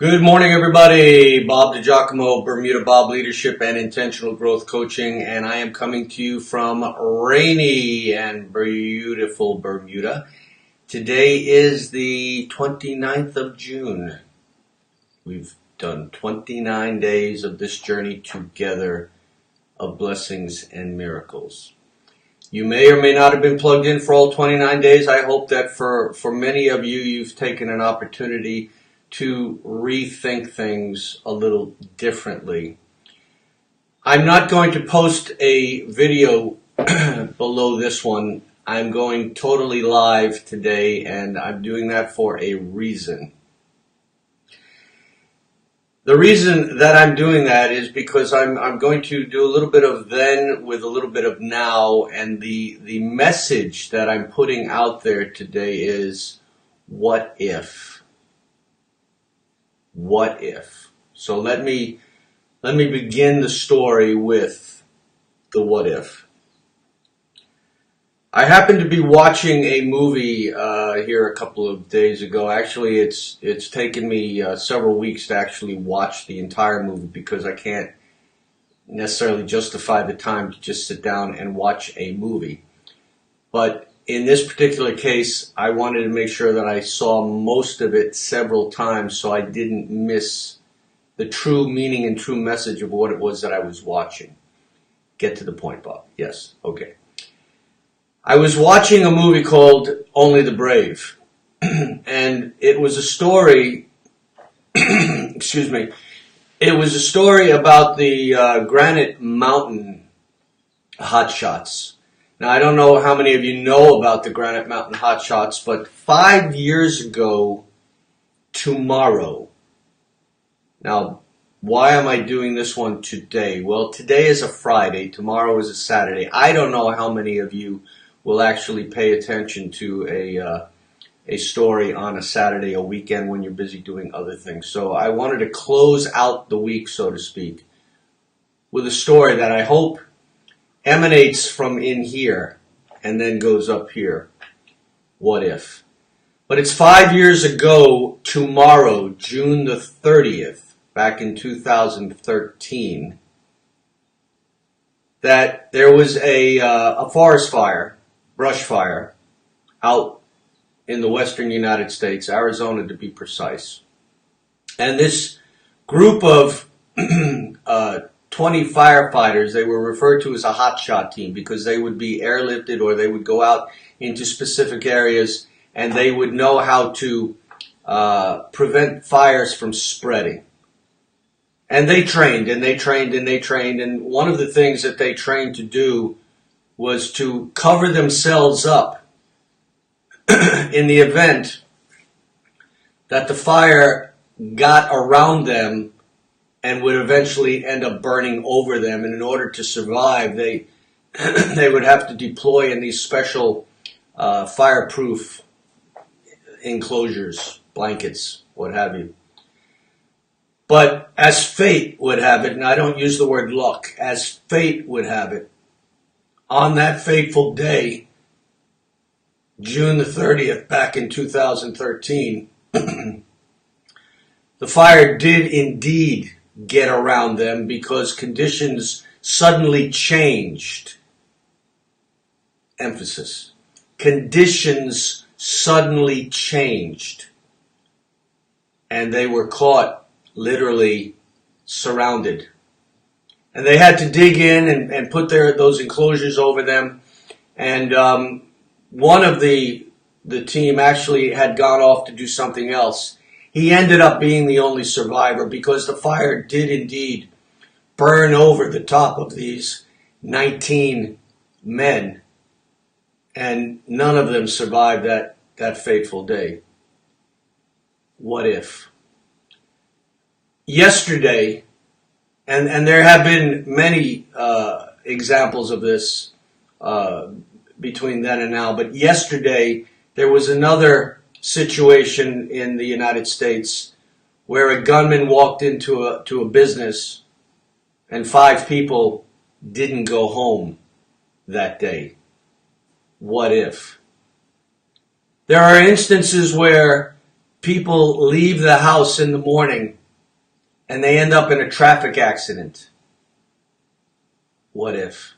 Good morning, everybody. Bob DiGiacomo, Bermuda Bob Leadership and Intentional Growth Coaching, and I am coming to you from rainy and beautiful Bermuda. Today is the 29th of June. We've done 29 days of this journey together of blessings and miracles. You may or may not have been plugged in for all 29 days. I hope that for many of you, you've taken an opportunity to rethink things a little differently. I'm not going to post a video below this one. I'm going totally live today, and I'm doing that for a reason. The reason that I'm doing that is because I'm going to do a little bit of then with a little bit of now, and the message that I'm putting out there today is, what if? What if? So let me begin the story with the what if. I happened to be watching a movie here a couple of days ago. Actually, it's taken me several weeks to actually watch the entire movie because I can't necessarily justify the time to just sit down and watch a movie. But in this particular case, I wanted to make sure that I saw most of it several times so I didn't miss the true meaning and true message of what it was that I was watching. Get to the point, Bob. Yes, okay. I was watching a movie called Only the Brave, and it was a story, excuse me, it was a story about the Granite Mountain hotshots. Now, I don't know how many of you know about the Granite Mountain hotshots, but 5 years ago tomorrow. Now, why am I doing this one today? Well, today is a Friday. Tomorrow is a Saturday. I don't know how many of you will actually pay attention to a story on a Saturday, a weekend when you're busy doing other things. So I wanted to close out the week, so to speak, with a story that I hope emanates from in here and then goes up here. What if? But it's 5 years ago tomorrow, June the 30th, back in 2013, that there was a forest fire, brush fire, out in the western United States, Arizona to be precise. And this group of 20 firefighters, they were referred to as a hotshot team because they would be airlifted or they would go out into specific areas and they would know how to prevent fires from spreading. And they trained and they trained and they trained, and one of the things that they trained to do was to cover themselves up in the event that the fire got around them and would eventually end up burning over them. And in order to survive, they would have to deploy in these special fireproof enclosures, blankets, what have you. But as fate would have it, and I don't use the word luck, as fate would have it, on that fateful day, June the 30th, back in 2013, the fire did indeed get around them because conditions suddenly changed. Emphasis. Conditions suddenly changed. And they were caught, literally surrounded. And they had to dig in and put those enclosures over them. And one of the team actually had gone off to do something else. He ended up being the only survivor because the fire did indeed burn over the top of these 19 men, and none of them survived that fateful day. What if? Yesterday, and there have been many examples of this between then and now, but yesterday there was another situation in the United States where a gunman walked into a business and 5 people didn't go home that day. What if? There are instances where people leave the house in the morning and they end up in a traffic accident. What if?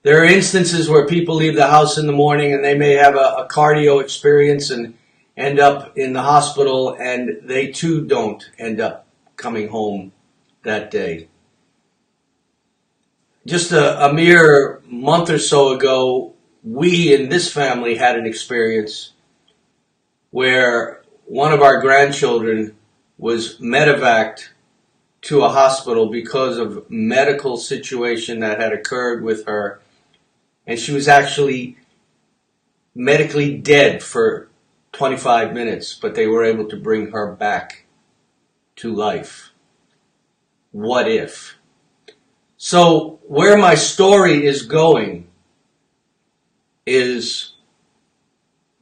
There are instances where people leave the house in the morning and they may have a cardio experience and end up in the hospital, and they too don't end up coming home that day. Just a mere month or so ago, we in this family had an experience where one of our grandchildren was medevaced to a hospital because of medical situation that had occurred with her, and she was actually medically dead for 25 minutes, but they were able to bring her back to life. What if? So where my story is going is,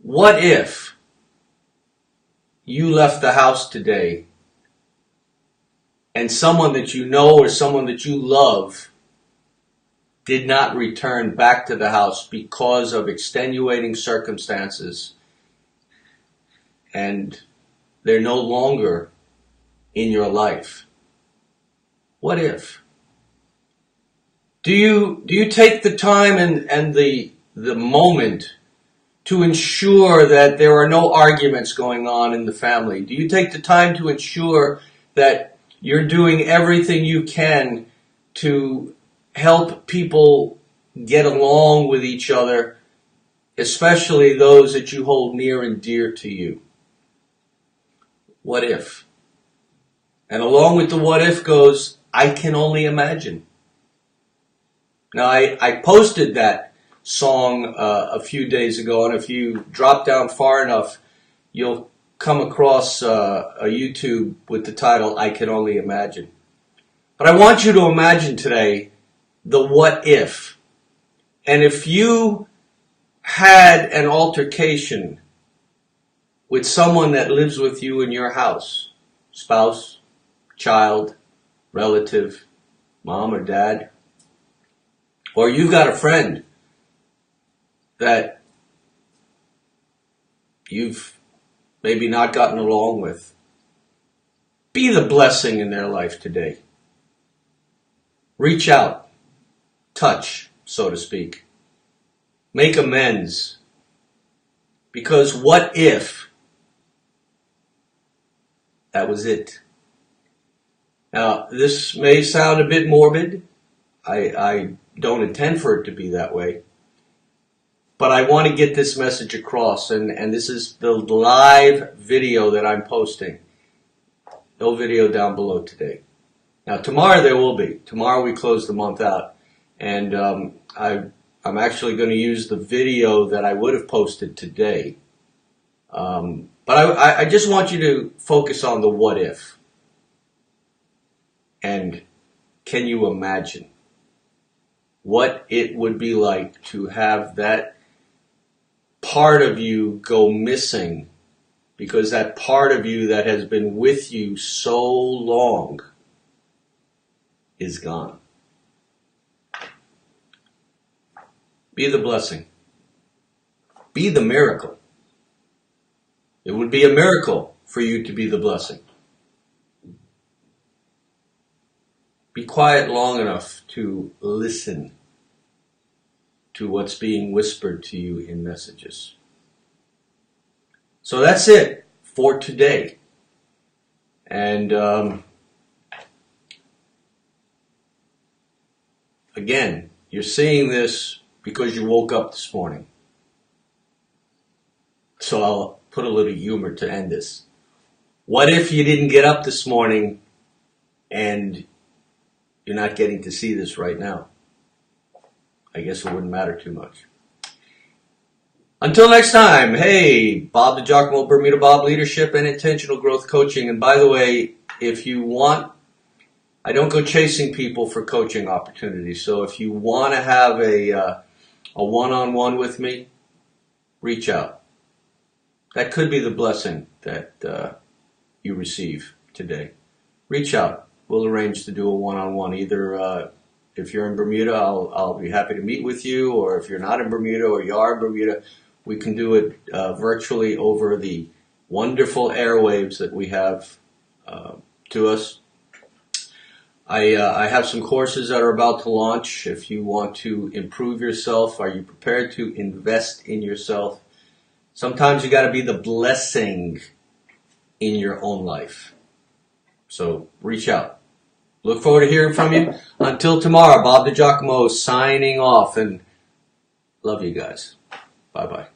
what if you left the house today and someone that you know or someone that you love did not return back to the house because of extenuating circumstances, and they're no longer in your life? What if? Do you take the time and the moment to ensure that there are no arguments going on in the family? Do you take the time to ensure that you're doing everything you can to help people get along with each other, especially those that you hold near and dear to you? What if? And along with the what if goes, I can only imagine. Now, I posted that song a few days ago, and if you drop down far enough, you'll come across a YouTube with the title, I Can Only Imagine. But I want you to imagine today the what if. And if you had an altercation with someone that lives with you in your house, spouse, child, relative, mom or dad, or you've got a friend that you've maybe not gotten along with, be the blessing in their life today. Reach out, touch, so to speak. Make amends. Because what if that was it? Now, this may sound a bit morbid. I don't intend for it to be that way. But I want to get this message across, and this is the live video that I'm posting. No video down below today. Now, tomorrow there will be. Tomorrow we close the month out. And I'm actually going to use the video that I would have posted today. But I just want you to focus on the what if. And can you imagine what it would be like to have that part of you go missing, because that part of you that has been with you so long is gone? Be the blessing. Be the miracle. It would be a miracle for you to be the blessing. Be quiet long enough to listen to what's being whispered to you in messages. So that's it for today. And again, you're seeing this because you woke up this morning. So I'll put a little humor to end this. What if you didn't get up this morning and you're not getting to see this right now? I guess it wouldn't matter too much. Until next time, hey, Bob the Giacomo, Bermuda Bob Leadership and Intentional Growth Coaching. And by the way, if you want, I don't go chasing people for coaching opportunities. So if you want to have a one-on-one with me, reach out. That could be the blessing that you receive today. Reach out. We'll arrange to do a one-on-one. Either if you're in Bermuda, I'll be happy to meet with you, or if you're not in Bermuda or you are in Bermuda, we can do it virtually over the wonderful airwaves that we have to us. I have some courses that are about to launch. If you want to improve yourself, are you prepared to invest in yourself? Sometimes you got to be the blessing in your own life. So reach out. Look forward to hearing from you. Until tomorrow, Bob DiGiacomo signing off, and love you guys. Bye-bye.